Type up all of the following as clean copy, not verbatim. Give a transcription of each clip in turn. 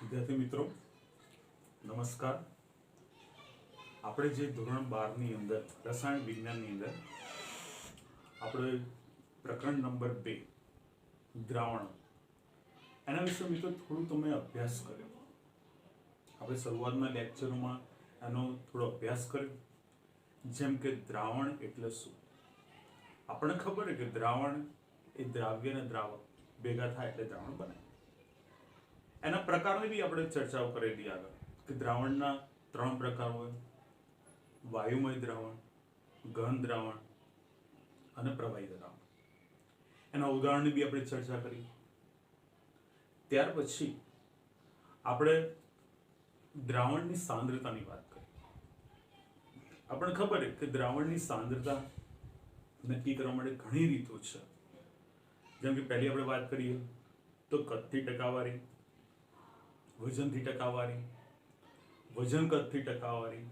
વિદ્યાર્થી મિત્રો નમસ્કાર। આપણે જે ધોરણ 12 ની અંદર રસાયણ વિજ્ઞાનની અંદર આપણે પ્રકરણ નંબર 2 દ્રાવણ એના વિશે મિત્રો થોડું તમે અભ્યાસ કર્યો। આપણે શરૂઆતના લેક્ચરોમાં એનો થોડો અભ્યાસ કર્યો, જેમ કે દ્રાવણ એટલે શું। આપણને ખબર છે કે દ્રાવણ એ દ્રાવ્ય અને દ્રાવક ભેગા થાય એટલે દ્રાવણ બને। એના પ્રકારની બી આપણે ચર્ચાઓ કરેલી આગળ કે દ્રાવણના 3 પ્રકાર હોય: વાયુમય દ્રાવણ, ઘન દ્રાવણ અને પ્રવાહી દ્રાવણ। એના ઉદાહરણની બી આપણે ચર્ચા કરી। ત્યાર પછી આપણે દ્રાવણની સાંદ્રતાની વાત કરી। આપણને ખબર છે કે દ્રાવણની સાંદ્રતા નક્કી કરવા માટે ઘણી રીતો છે। જેમ કે પહેલી આપણે વાત કરીએ તો કદથી ટકાવારી, વજનથી ટકાવારી, વજન કદથી ટકાવારી,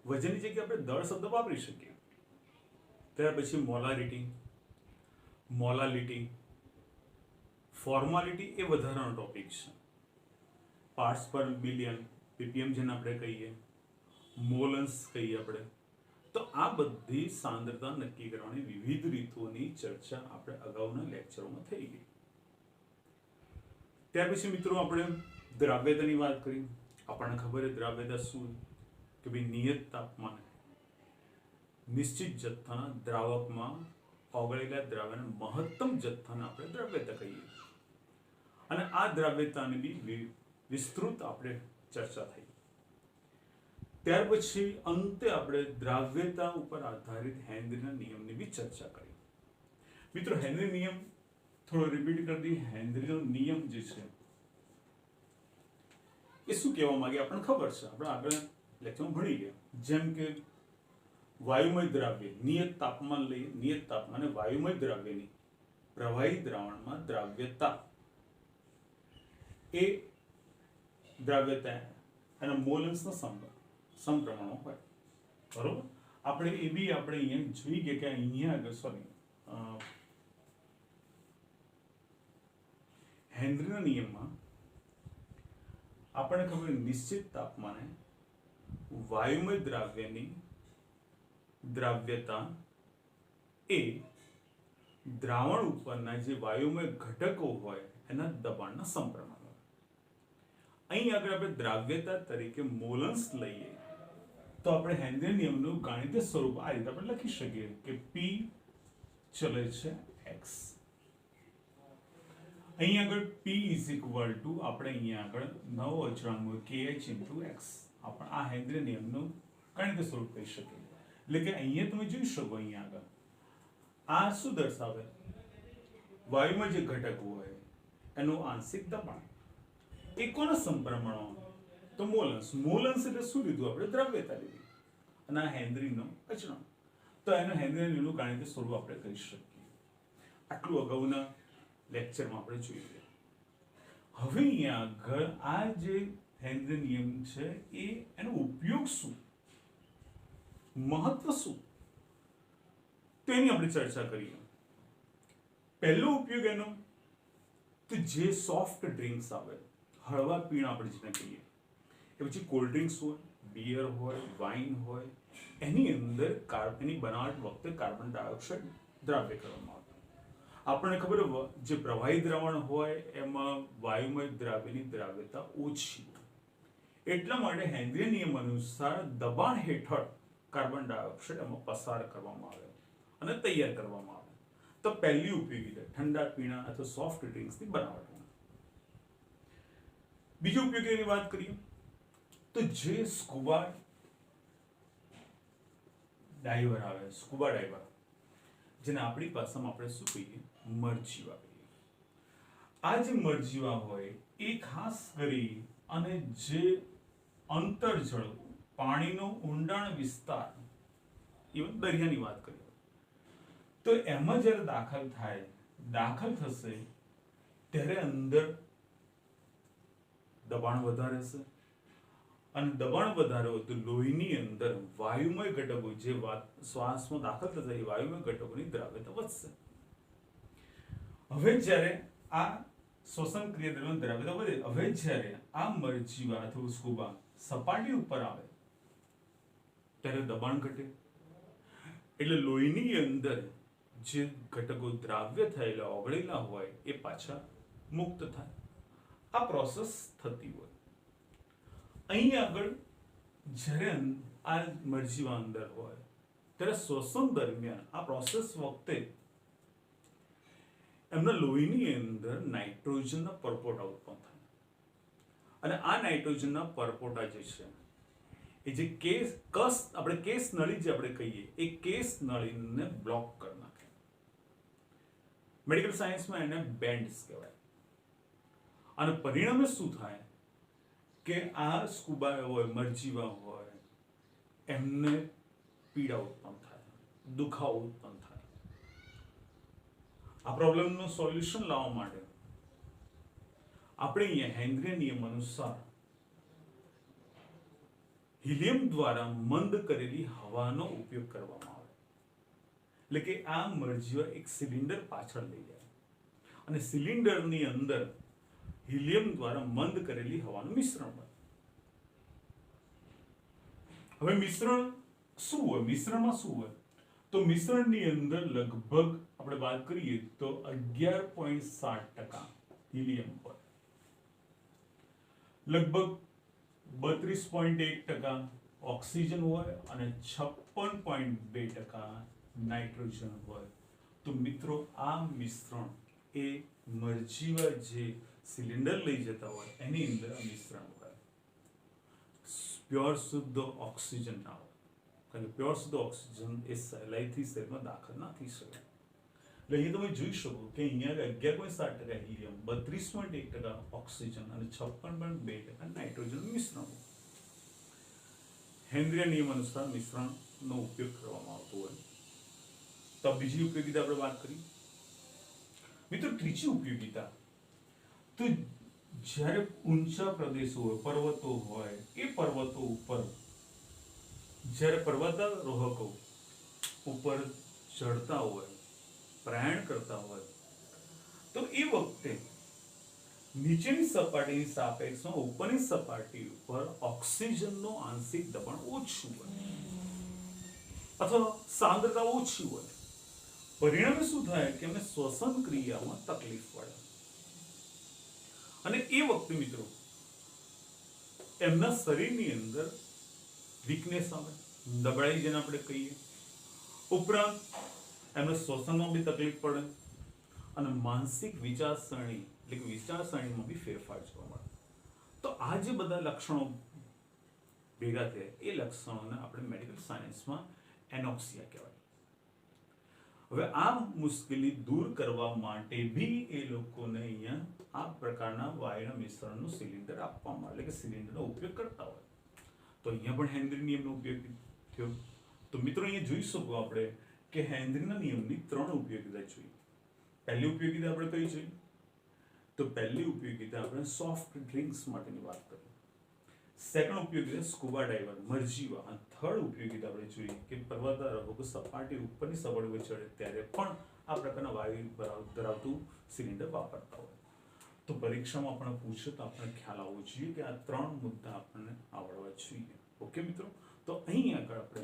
વજનની જગ્યાએ આપણે દળ શબ્દ વાપરી શકીએ। ત્યાર પછી મોલારિટી, મોલાલિટી, ફોર્માલિટી એ વધારાનો ટોપિક છે। પાર્ટ્સ પર બિલિયન, પીપીએમ જેને આપણે કહીએ, મોલન્સ કહીએ આપણે, તો આ બધી સાંદ્રતા નક્કી કરવાની વિવિધ રીતોની ચર્ચા આપણે અગાઉના લેક્ચરોમાં થઈ ગઈ। ત્યાર પછી મિત્રો આપણે દ્રાવ્યતાની વાત કરી। આપણને ખબર છે દ્રાવ્યતા શું કે ભાઈ નિયત તાપમાને નિશ્ચિત જથ્થાના દ્રાવકમાં ઓગળેલા દ્રાવ્યના મહત્તમ જથ્થાને આપણે દ્રાવ્યતા કહીએ। અને આ દ્રાવ્યતાની બી વિસ્તૃત આપણે ચર્ચા થઈ। ત્યાર પછી અંતે આપણે દ્રાવ્યતા ઉપર આધારિત હેનરીના નિયમની બી ચર્ચા કરી। મિત્રો હેનરી નિયમ થોડો રિપીટ કરી દઈએ। હેનરીનો નિયમ જે છે એ શું કહેવા માંગે આપણને ખબર છે, આપણે આગળ લેક્ચરમાં ભણી ગયા। જેમ કે વાયુમય દ્રાવ્ય નિયત તાપમાન લઈએ, નિયત તાપમાને વાયુમય દ્રાવ્યની પ્રવાહી દ્રાવણમાં દ્રાવ્યતા એ દ્રાવ્યતા એના મોલન્સના સમપ્રમાણમાં હોય, બરોબર। આપણે એ બી આપણે અહીંયા જોઈ ગયા કે અહીંયા આગળ હેનરીના નિયમમાં આપણને ખબર નિશ્ચિત તાપમાને વાયુમય દ્રાવ્યની દ્રાવ્યતા એ દ્રાવણ ઉપરના જે વાયુમય ઘટકો હોય એના દબાણના સમપ્રમાણ હોય। અહીં આગળ આપણે દ્રાવ્યતા તરીકે મોલન્સ લઈએ તો આપણે હેનરી નિયમનું ગાણિતિક સ્વરૂપ આ રીતે આપણે લખી શકીએ કે P ચલે છે x। અહીં આગળ P આપણે અહીંયા આગળ 9 અચળાંક kh × x આપણે આ હેનરી નિયમનું ગાણિતિક સ્વરૂપ કહી શકીએ। એટલે કે અહીંયા તમે જોઈ શકો અહીંયા આગળ આ શું દર્શાવે, વાયુમાં જે ઘટકો હોય એનું આંશિક દબાણ એ કોના સમપ્રમાણમાં તો મોલન્સ। મોલન્સ એટલે શું લીધું આપણે દ્રાવ્યતા લીધી અને આ હેનરીનો અચળાંક, તો એનો હેનરી નિયમનું ગાણિતિક સ્વરૂપ આપણે કહી શકીએ। આટલું અગાઉના લેક્ચરમાં આપણે જોઈ ગયા। હવે અહીંયા આગળ આ જે હેનરી નિયમ છે એ એનો ઉપયોગ શું, મહત્વ શું, તેની આપણે ચર્ચા કરીએ। પહેલો ઉપયોગ એનો તો જે સોફ્ટ ડ્રિંક્સ આવે, હળવા પીણા આપણે જેને કહીએ, એ પછી કોલ્ડ ડ્રિંક્સ હોય, બિયર હોય, વાઇન હોય, એની અંદર એની બનાવટ વખતે કાર્બન ડાયોક્સાઇડ દ્રાવ્ય કરવામાં આવે। આપણને ખબર જે પ્રવાહી દ્રાવણ હોય એમાં વાયુમય દ્રાવ્યની દ્રાવ્યતા ઓછી, એટલા માટે હેનરી નિયમ અનુસાર દબાણ હેઠળ કાર્બન ડાયોક્સાઇડ એમાં પસાર કરવામાં આવે અને તૈયાર કરવામાં આવે। તો પહેલી ઉપયોગીતા ઠંડા પીણા અથવા સોફ્ટ ડ્રિંક્સની બનાવટમાં। બીજો ઉપયોગીની વાત કરીએ તો જે સ્કુબા ડાઈવર આવે, સ્કુબા ડાઈવર જેને આપણી ભાષામાં આપણે શું કહીએ, મરજીવા કહીએ। આ જે મરજીવા હોય એ ખાસ કરી અને જે અંતર્જળ પાણીનો ઊંડાણ વિસ્તાર, ઇવન દરિયાની વાત કરીએ તો એમાં જ્યારે દાખલ થશે ત્યારે અંદર દબાણ વધારે હશે અને દબાણ વધારે હોય તો લોહીની અંદર વાયુમય ઘટકો જે શ્વાસમાં દાખલ થશે એ વાયુમય ઘટકોની દ્રાવ્યતા વધશે। હવે જ્યારે આ શ્વસન ક્રિયા દરમિયાન દ્રાવ્યતા વધે. હવે જ્યારે આ મરજીવા અથવા સ્કુબા સપાટી ઉપર આવે ત્યારે દબાણ ઘટે, એટલે લોહીની અંદર જે ઘટકો દ્રાવ્ય થયેલા ઓગળેલા હોય એ પાછા મુક્ત થાય. આ પ્રોસેસ થતી હોય. અહીં આગળ જ્યારે આ મરજીવા અંદર હોય ત્યારે શ્વસન દરમિયાન આ પ્રોસેસ વખતે એમના લોહીની અંદર નાઇટ્રોજનના પરપોટા ઉત્પન્ન થાય, અને આ નાઇટ્રોજનના પરપોટા જે છે એ જે આપણે કેસ નળી જે આપણે કહીએ એ કેસ નળીને બ્લોક કરી નાખે. મેડિકલ સાયન્સમાં એને બેન્ડ્સ કહેવાય. અને પરિણામે શું થાય કે આ સ્કુબા હોય, મરજીવા હોય, એમને પીડા ઉત્પન્ન થાય, દુખાવો ઉત્પન્ન થાય. આ પ્રોબ્લેમનું સોલ્યુશન લાવવા માટે આપણે અહીંયા હેનરીના નિયમ અનુસાર હિલિયમ દ્વારા મંદ કરેલી હવાનો ઉપયોગ કરવામાં આવે. એટલે કે આ મરજીવા એક સિલિન્ડર પાછળ લઈ જાય અને સિલિન્ડરની અંદર હિલિયમ દ્વારા મંદ કરેલી હવાનું મિશ્રણ હોય. હવે મિશ્રણ શું હોય? મિશ્રણમાં શું હોય? તો મિશ્રણની અંદર લગભગ આપણે વાત કરીએ તો 11.7% હિલિયમ હોય, લગભગ 32.1% ઓક્સિજન હોય અને 56.2% નાઇટ્રોજન હોય. તો મિત્રો આ મિશ્રણ એ મરજીવા જે સિલિન્ડર લઈ જતા હોય એની અંદર આ મિશ્રણ હોય. પ્યોર શુદ્ધ ઓક્સિજન ના હોય, કારણ કે પ્યોર શુદ્ધ ઓક્સિજન એ સહેલાઈથી શરીરમાં દાખલ ના થઈ શકે. એટલે અહીં તમે જોઈ શકો કે અહીંયા 11.7% હિલિયમ, 32.1% ઓક્સિજન અને 56.2% નાઇટ્રોજન મિશ્રણ. હેનરીના નિયમ અનુસાર મિશ્રણનો ઉપયોગ કરવામાં આવતો હોય. તો બીજી ઉપયોગિતા આપણે વાત કરી. મિત્રો ત્રીજી ઉપયોગિતા, તો જ્યારે ઊંચા પ્રદેશો હોય, પર્વતો હોય, એ પર્વતો ઉપર જ્યારે પર્વતારોહકો ઉપર ચડતા હોય, પ્રયાણ કરતા હોય, તો એ વખતે નીચેની સપાટીની સાપેક્ષમાં ઉપરની સપાટી ઉપર ઓક્સિજનનો આંશિક દબાણ ઓછું હોય અથવા સાંદ્રતા ઓછી હોય. પરિણામે શું થાય કે એમને શ્વસન ક્રિયામાં તકલીફ પડે, અને એ વખતે મિત્રો એમના શરીરની અંદર વીકનેસ આવે, નબળાઈ જેને આપણે કહીએ. ઉપરાંત એમને શ્વસનમાં બી તકલીફ પડે અને માનસિક વિચારસરણી એટલે કે વિચારસરણીમાં બી ફેરફાર જોવા મળે. તો આ જે બધા લક્ષણો ભેગા થયા એ લક્ષણોને આપણે મેડિકલ સાયન્સમાં એનોક્સિયા કહેવાય. હવે આ મુશ્કેલી દૂર કરવા માટે બી એ લોકોને અહીંયા આ પ્રકારના વાયુના મિશ્રણનું સિલિન્ડર આપવામાં, એટલે કે સિલિન્ડરનો ઉપયોગ કરતા હોય. તો અહીંયા પણ હેનરી નિયમનો ઉપયોગ થયો. તો મિત્રો અહીંયા જોઈ શકો આપણે કે હેનરીના નિયમની 3 ઉપયોગિતા જોઈએ. પહેલી ઉપયોગિતા આપણે કઈ જોઈએ? તો પહેલી ઉપયોગિતા આપણે સોફ્ટ ડ્રિંક્સ માટેની વાત કરીએ. સેકન્ડ ઉપયોગિતા સ્કુબા ડાઈવર, મરજીવા. અને થર્ડ ઉપયોગિતા આપણે જોઈએ કે પર્વતારોહકો સપાટી ઉપરની સપાટી પર ચડે ત્યારે પણ આ પ્રકારના વાયુ ધરાવતું સિલિન્ડર વાપરતા હોય. તો પરીક્ષામાં આપણને પૂછે તો આપણને ખ્યાલ આવવો જોઈએ કે આ 3 મુદ્દા આપણને આવડવા જોઈએ. ઓકે મિત્રો, તો અહીં આગળ આપણે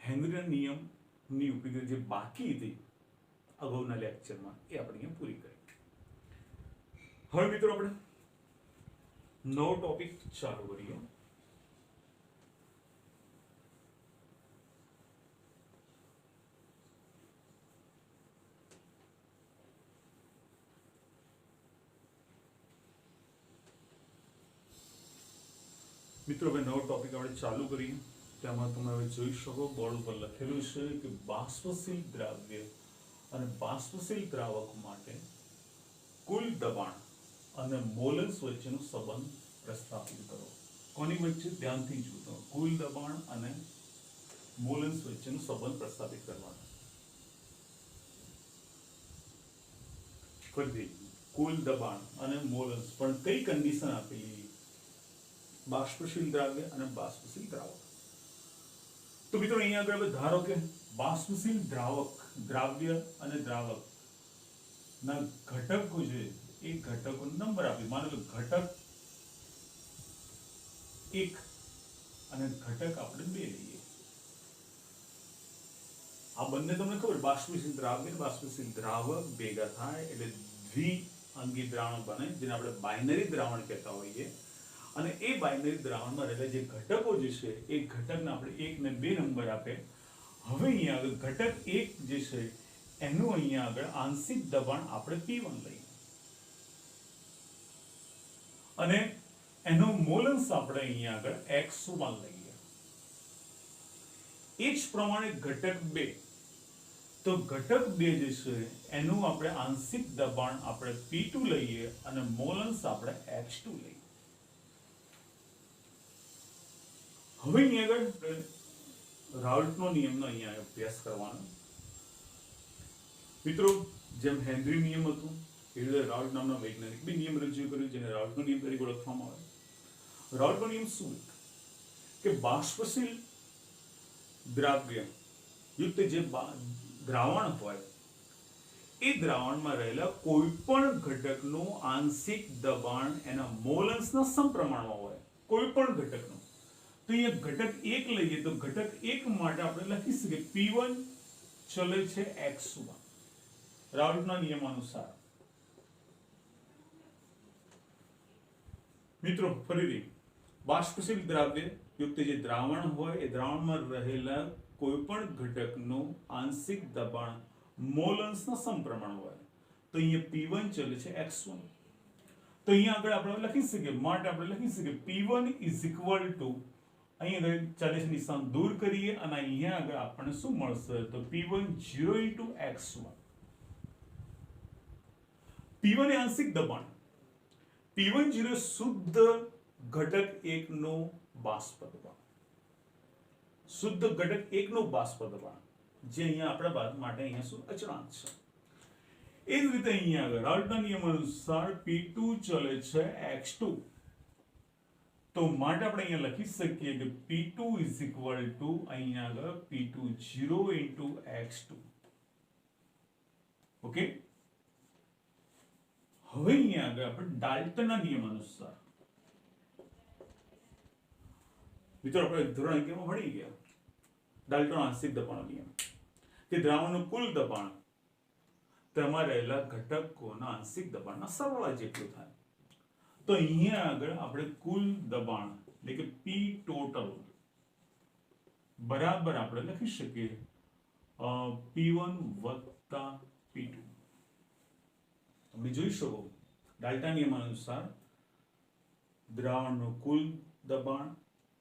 હેનરીના નિયમની ઉપયોગિતા જે બાકી હતી અગાઉના લેક્ચરમાં એ આપણે અહીંયા પૂરી કરી. હવે મિત્રો આપણે નવો ટોપિક ચાલુ કરીએ. મિત્રો હવે નવો ટોપિક આપણે ચાલુ કરીએ. તેમાં તમે હવે જોઈ શકો બોર્ડ ઉપર લખેલું છે કે બાષ્પશીલ દ્રાવ્ય અને બાષ્પશીલ દ્રાવક માટે કુલ દબાણ અને મોલન્સ વચ્ચેનો સંબંધ પ્રસ્થાપિત કરો. કોની વચ્ચે? ધ્યાનથી જુઓ. કુલ દબાણ અને મોલન્સ વચ્ચેનો સંબંધ પ્રસ્થાપિત કરવાનો. ફરીથી કુલ દબાણ અને મોલન્સ, પણ કઈ કન્ડિશન આપેલી? બાષ્પશીલ દ્રાવ્ય અને બાષ્પશીલ દ્રાવક. તો મિત્રો અહીંયા આગળ ધારો કે બાષ્પશીલ દ્રાવક, દ્રાવ્ય અને દ્રાવક ના ઘટકો છે એ ઘટકો નંબર આપી, માનો કે ઘટક 1 અને ઘટક આપણે 2 લઈએ. આ બંને તમને ખબર બાષ્પીભૂત દ્રાવક અને બાષ્પીભૂત દ્રાવક ભેગા થાય એટલે દ્વિઅંગી દ્રાવણ બને, જેને આપણે બાઇનરી દ્રાવણ કહેતા હોઈએ. અને એ બાઇનરી દ્રાવણમાં રહેલા જે ઘટકો જે છે એ ઘટકને આપણે 1 ને 2 નંબર આપે. હવે અહીંયા આગળ ઘટક 1 જે છે એનું અહીંયા આગળ આંશિક દબાણ આપણે P1 લઈએ અને એનો મોલન્સ આપણે અહીંયા આગળ x1 લઈએ. એ જ પ્રમાણે ઘટક 2, તો ઘટક 2 જે છે એનું આપણે આંશિક દબાણ આપણે P2 લઈએ અને મોલન્સ આપણે x2 લઈએ. હવે અહીંયા આગળ રાઉલ્ટનો નિયમનો અહીંયા અભ્યાસ કરવાનો. મિત્રો, જેમ હેનરી નિયમ હતું એ રીતે રાઉલ્ટ નામના વૈજ્ઞાનિક બે નિયમ રજૂ કર્યો, જેને રાઉલ્ટનો નિયમ તરીકે ઓળખવામાં આવે. રાઉલ્ટનો નિયમ શું કે બાષ્પશીલ દ્રાવ્ય યુક્ત જે દ્રાવણ હોય એ દ્રાવણમાં રહેલા કોઈ પણ ઘટકનું આંશિક દબાણ એના મોલન્સના સમપ્રમાણમાં હોય, કોઈ પણ ઘટકનું. તો અહીંયા ઘટક 1 લઈએ તો ઘટક 1 માટે આપણે લખી શકીએ P1 ચલે છે x1 રાઉલ્ટના નિયમ અનુસાર. મિત્રો, ફરીથી બાષ્પશીલ દ્રાવ્ય યુક્ત જે દ્રાવણ હોય એ દ્રાવણમાં રહેલા કોઈ પણ ઘટકનું આંશિક દબાણ મોલન્સના સમપ્રમાણ હોય. તો અહીંયા P1 ચલે છે x1. તો અહીંયા આગળ આપણે લખી શકીએ, માટે આપણે લખી શકીએ P1 ઇઝ ઇક્વલ ટુ, અહીંયા આગળ ચાલીસ નિશાન દૂર કરીએ અને અહીંયા આગળ આપણને શું મળશે તો P1 0 into x1. P1 એ આંશિક દબાણ, P1 0 શુદ્ધ ઘટક 1 નું બાષ્પ દબાણ, શુદ્ધ ઘટક 1 નું બાષ્પ દબાણ, જે અહીંયા આપણા માટે અહીંયા શું અચળાંક છે. એ જ રીતે અહીંયા આગળ રાઉલ્ટના નિયમ અનુસાર P2 ચલે છે x2. તો માટે આપણે અહીંયા લખી શકીએ કે P2 is equal to અહીંયા આગળ P2 0 into x2. ઓકે, હવે અહીંયા આગળ આપણે ડાલ્ટનના નિયમ અનુસાર, મિત્રો આપણે ધોરણ 11 માં ભણી ગયા ડાલ્ટનનો આંશિક દબાણનો નિયમ કે દ્રાવણનું કુલ દબાણ તેમાં રહેલા ઘટકોના આંશિક દબાણના સરવાળા જેટલું થાય. તો અહીંયા આગળ આપણે કુલ દબાણ એટલે કે P ટોટલ બરાબર આપણે લખી શકીએ P1 વત્તા P2. તમે જોઈ શકો ડાલ્ટન નિયમ અનુસાર દ્રાવણનું કુલ દબાણ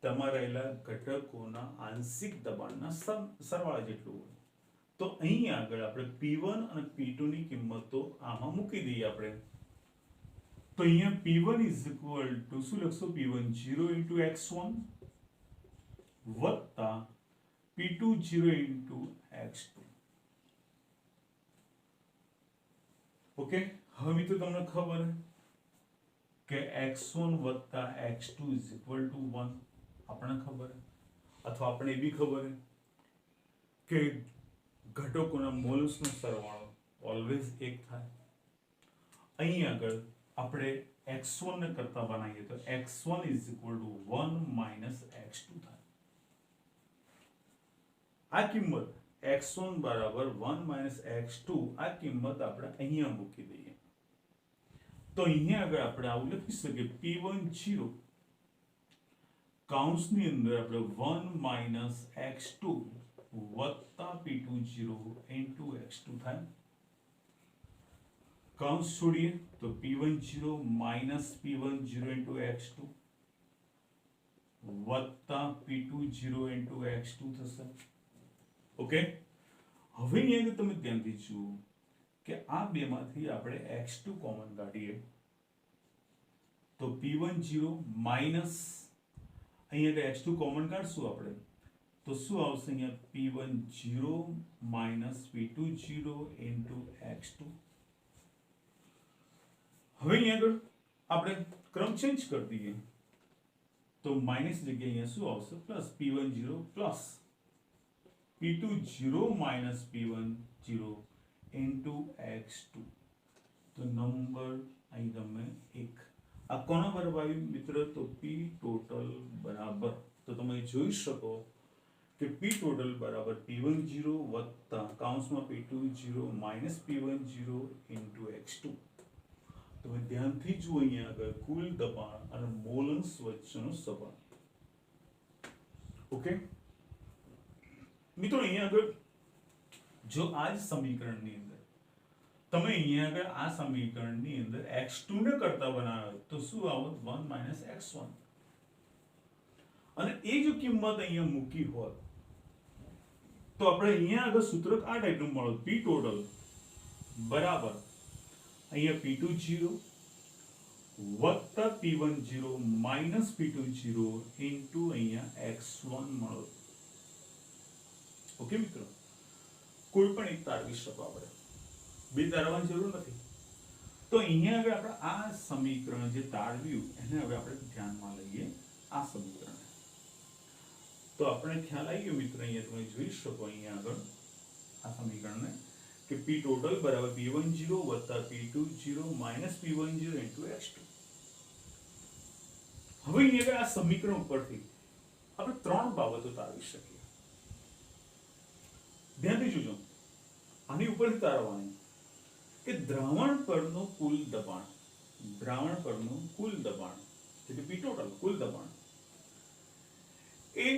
તેમાં રહેલા ઘટકોના આંશિક દબાણના સરવાળા જેટલું હોય. તો અહીં આગળ આપણે P1 અને P2 ની કિંમતો આમાં મૂકી દઈએ આપણે. તો અહીંયા P1 is equal to શું લખશો P1 0 into x1 વત્તા P2 0 into x2. ઓકે, હવે મિત્રો તમને ખબર કે x1 વત્તા x2 is equal to 1 આપણને ખબર, અથવા આપણે એ બી ખબર કે ઘટકોના મોલ્સનો સરવાળો ઓલવેઝ 1 થાય. અહીં આગળ આપણે x1 ને કરતા બનાવીએ તો x1 is equal to 1 minus x2 થાય. આ કિંમત x1 બરાબર 1 minus x2 આ કિંમત આપણે અહીંયા મૂકી દઈએ. તો અહીંયા આગળ આપણે આવું લખી શકીએ P1 0 કૌંસની અંદર આપણે 1 minus x2 વત્તા P2 0 into x2 થાય. કૌંસ છોડીએ તો P1 0 minus P1 0 into x2 વત્તા P2 0 into x2 થશે. ઓકે, હવે અહીંયા તમે ધ્યાનથી જુઓ કે આ બેમાંથી આપણે x2 કોમન કાઢીએ તો P1 0 minus અહીંયા x2 કોમન કાઢશું આપણે તો શું આવશે અહીંયા P1 0 minus P2 0 into x2. હવે અહીંયા આગળ આપણે ક્રમ ચેન્જ કરી દઈએ તો માઇનસ જગ્યાએ અહીંયા શું આવશે plus P1 0 plus P2 0 minus P1 0 into x2. તો નંબર અહીં તમે 1 આ કોના બરાબર આવ્યું મિત્ર તો p ટોટલ બરાબર તો તમે જોઈ શકો કે p ટોટલ બરાબર p10 વત્તા કૌંસમાં p20 minus p10 into x2 તમે ધ્યાનથી જુઓ અહીંયા આગળ કુલ દબાણ અને મોલન્સ વચ્ચેનો સંબંધ ઓકે મિત્રો અહીંયા આગળ જો આ જ સમીકરણની અંદર તમે અહીંયા આગળ આ સમીકરણની અંદર x2 ને કરતા બનાવો તો શું આવત 1 - x1 અને એ જો કિંમત અહીંયા મૂકી હોત તો આપણે અહીંયા આગળ સૂત્ર આ ટાઈપનું મળે p ટોટલ બરાબર અહીંયા p20 વત્તા p10 માઈનસ p20 ઇન્ટુ અહીંયા x1 મળે ઓકે મિત્રો કોઈ પણ એક તારવી શકો આપણે બે તારવાની જરૂર નથી તો અહીંયા આગળ આપણે આ સમીકરણ જે તારવ્યું એને હવે આપણે ધ્યાનમાં લઈએ આ સમીકરણ તો આપણે ખ્યાલ આવી ગયો મિત્ર અહીંયા તમે જોઈ શકો અહીંયા આગળ આ સમીકરણને કે p ટોટલ બરાબર p10 વત્તા p20 minus p10 into x2 હવે અહીંયા આગળ આ સમીકરણ ઉપરથી આપણે ત્રણ બાબતો તારવી શકીએ ધ્યાનથી જોજો આની ઉપરથી તારવાની કે દ્રાવણ પરનું કુલ દબાણ એટલે p ટોટલ કુલ દબાણ એ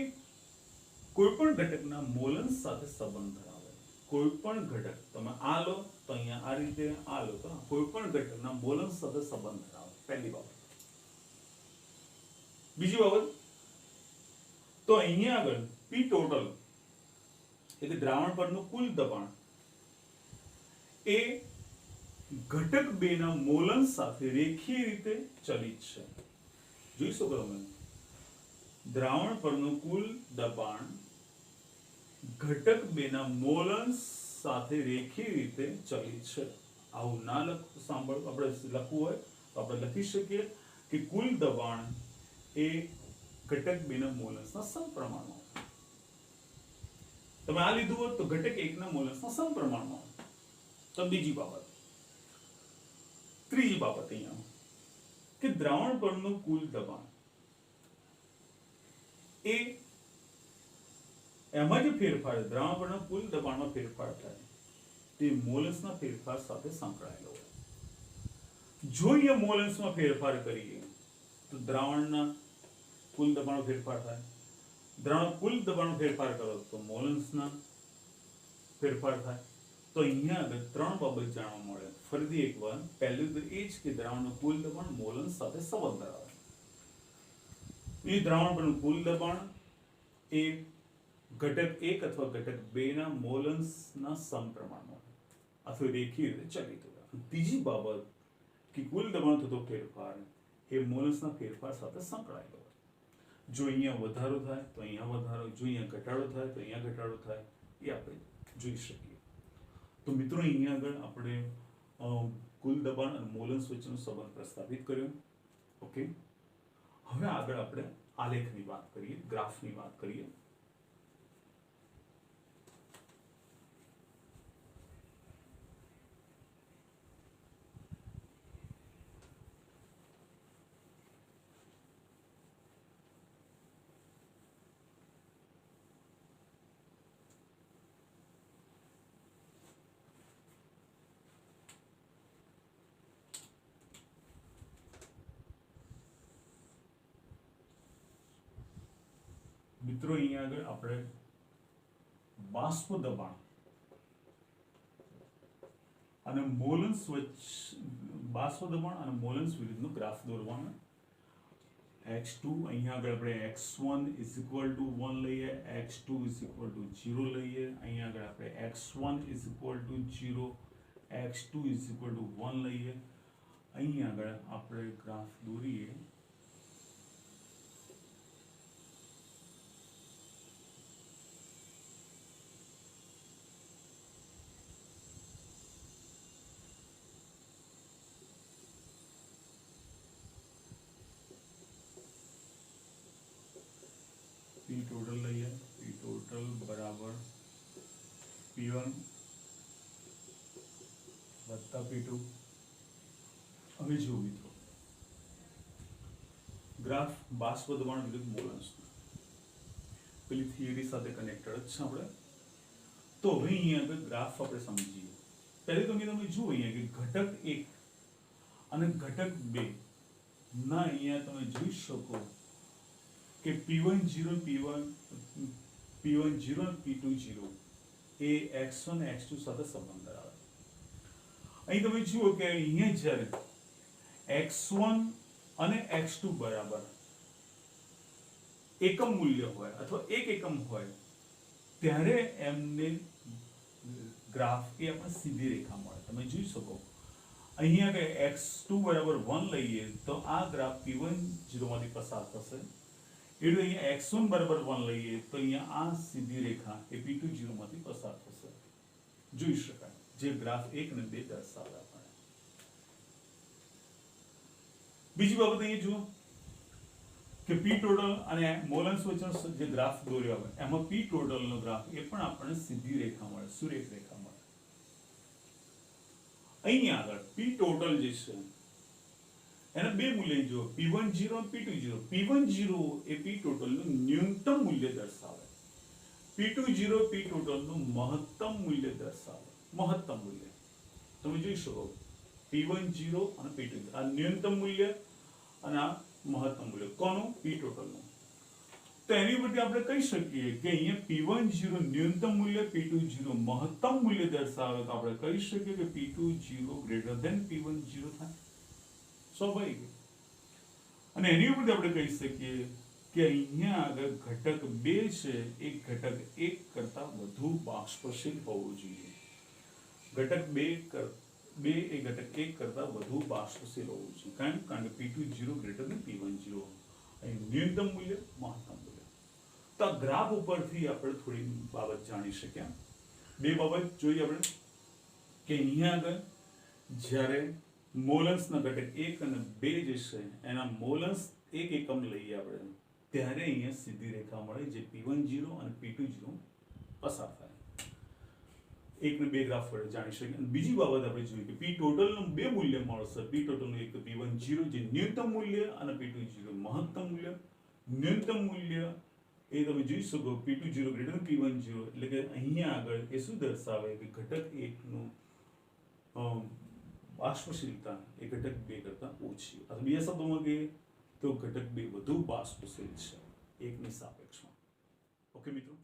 કોઈપણ ઘટકના મોલન્સ સાથે સંબંધ ધરાવે કોઈપણ ઘટક તમે આ લો તો અહીંયા આ રીતે આ લો તો કોઈપણ ઘટકના મોલન્સ સાથે સંબંધ ધરાવે પહેલી બાબત બીજી બાબત તો અહીંયા આગળ p ટોટલ એટલે દ્રાવણ પરનું કુલ દબાણ એ ઘટક બેના મોલન્સ સાથે રેખીય રીતે ચલિત છે જોઈ શકો તમે દ્રાવણ પરનું કુલ દબાણ ઘટક બેના મોલન્સ સાથે રેખીય રીતે ચલિત છે આવું ના સાંભળ આપણે લખવું હોય તો આપણે લખી શકીએ કે કુલ દબાણ એ ઘટક બેના મોલન્સના સમપ્રમાણમાં તમે આ લીધું હોત તો ઘટક એકના મોલન્સના સમપ્રમાણમાં તો બીજી બાબત ત્રીજી બાબત અહીંયા કે દ્રાવણ પરનું કુલ દબાણ એ એમાં જે ફેરફાર દ્રાવણ પરના કુલ દબાણમાં ફેરફાર થાય તે મોલન્સના ફેરફાર સાથે સંકળાયેલો હોય જો એ મોલન્સમાં ફેરફાર કરીએ તો દ્રાવણના કુલ દબાણમાં ફેરફાર થાય દ્રાવણ કુલ દબાણમાં ફેરફાર કરો તો મોલન્સના ફેરફાર થાય તો અહીંયા આગળ ત્રણ બાબત જાણવા મળે ફરીથી એકવાર પહેલું તો એ જ કે દ્રાવણનું કુલ દબાણ મોલન્સ સાથે સંબંધ ધરાવે એ દ્રાવણ પરનું કુલ દબાણ એ ઘટક 1 અથવા ઘટક 2 ના મોલન્સના સમપ્રમાણમાં અથવા રેખીય રીતે ચલિત હોય ત્રીજી બાબત કે કુલ દબાણ થતો ફેરફાર એ મોલન્સના ફેરફાર સાથે સંકળાયેલો હોય જો અહીંયા વધારો થાય તો અહીંયા વધારો જો અહીંયા ઘટાડો થાય તો અહીંયા ઘટાડો થાય એ આપણે જોઈ શકીએ તો મિત્રો અહીંયા આગળ આપણે કુલ દબાણ અને મોલન્સ વચ્ચેનો સંબંધ પ્રસ્થાપિત કર્યો ઓકે હવે આગળ આપણે આલેખની વાત કરીએ ગ્રાફની વાત કરીએ મિત્રો અહીંયા આગળ આપણે બાષ્પ દબાણ અને મોલન્સ બાષ્પ દબાણ અને મોલન્સ વિરુદ્ધનો ગ્રાફ દોરવાનો x2 અહીંયા આગળ આપણે x1 = 1 લઈએ x2 = 0 લઈએ અહીંયા આગળ આપણે x1 = 0 x2 = 1 લઈએ અહીંયા આગળ આપણે ગ્રાફ દોરીએ p total લઈએ p total બરાબર p1 વત્તા p2 હવે જુઓ મિત્રો, ગ્રાફ બાષ્પ દબાણ વિરુદ્ધ મોલન્સનું પેલી થિયરી સાથે કનેક્ટેડ જ છે આપણે. તો હવે અહીંયા આગળ ગ્રાફ આપણે સમજીએ. પહેલે તો તમે જુઓ અહીંયા કે ઘટક 1 અને ઘટક 2 ના અહીંયા તમે જોઈ શકો કે P10 P10 અને P20 એ x1 x2 સાથે સંબંધ ધરાવે. અહીં તમે જુઓ કે અહીંયા જ્યારે x1 અને x2 બરાબર એકમ મૂલ્ય હોય અથવા એક એકમ હોય ત્યારે એમને ગ્રાફ એ આપણે સીધી રેખા મળે. તમે જોઈ શકો અહીંયા કે x2 બરાબર 1 લઈએ તો આ ગ્રાફ P10 માંથી પસાર થશે. એટલે અહીંયા x1 બરાબર 1 લઈએ તો અહીંયા આ સીધી રેખા એ P20 માંથી પસાર થશે. જોઈ શકાય જે ગ્રાફ 1 અને 2 દર્શાવે આપણે. બીજી બાબત અહીંયા જુઓ કે P ટોટલ અને મોલન્સ વચ્ચેનો જે ગ્રાફ દોર્યો હોય એમાં P ટોટલ નો ગ્રાફ એ પણ આપણને સીધી રેખા મળે, સુરેખ રેખા મળે. અહીંયા આગળ P ટોટલ જે છે એના બે મૂલ્ય જુઓ, P10 અને P20. P10 એ P ટોટલ નું ન્યૂનતમ મૂલ્ય દર્શાવે, P20 P ટોટલ નું મહત્તમ મૂલ્ય દર્શાવે. મહત્તમ મૂલ્ય તમે જોઈ શકો P10 અને P20 આ ન્યૂનતમ મૂલ્ય અને આ મહત્તમ મૂલ્ય કોનું? P ટોટલ નું. તો એની ઉપરથી આપણે કહી શકીએ કે અહીંયા P10 ન્યૂનતમ મૂલ્ય, P20 મહત્તમ મૂલ્ય દર્શાવે તો આપણે કહી શકીએ કે P20 ગ્રેટર ધેન P10 થાય. સ્વાભાવિક. અને એની ઉપરથી આપણે કહી શકીએ કે અહીંયા આગળ ઘટક 2 છે એ ઘટક 1 કરતા વધુ બાષ્પશીલ હોવું જોઈએ. ઘટક 2 એ ઘટક 1 કરતા વધુ બાષ્પશીલ હોવું જોઈએ. કારણ કે P20 ગ્રેટર ધેન P10 અહીં ન્યૂનતમ મૂલ્ય, મહત્તમ મૂલ્ય. તો આ ગ્રાફ ઉપરથી આપણે થોડી બાબત જાણી શક્યા. બે બાબત જોઈએ આપણે કે અહીંયા આગળ જ્યારે મોલન્સના ઘટક 1 અને 2 જે છે એના મોલન્સ એક એકમ લઈએ આપણે ત્યારે અહીંયા સીધી રેખા મળે જે P10 અને P20 પસાર થાય. એક ને બે ગ્રાફ વડે જાણી શકીએ. અને બીજી બાબત આપણે જોઈએ કે P ટોટલ નું બે મૂલ્ય મળશે. P ટોટલ નું એક તો P10 જે ન્યૂનતમ મૂલ્ય અને P20 મહત્તમ મૂલ્ય. ન્યૂનતમ મૂલ્ય એ તમે જોઈ શકો P20 ગ્રેટર ધેન P10 એટલે કે અહીંયા આગળ એ શું દર્શાવે કે ઘટક 1 નું બાષ્પશીલતા એ ઘટક 2 કરતા ઓછી. અથવા બીજા શબ્દોમાં કહીએ તો ઘટક 2 વધુ બાષ્પશીલ છે 1 ની સાપેક્ષમાં. ઓકે મિત્રો.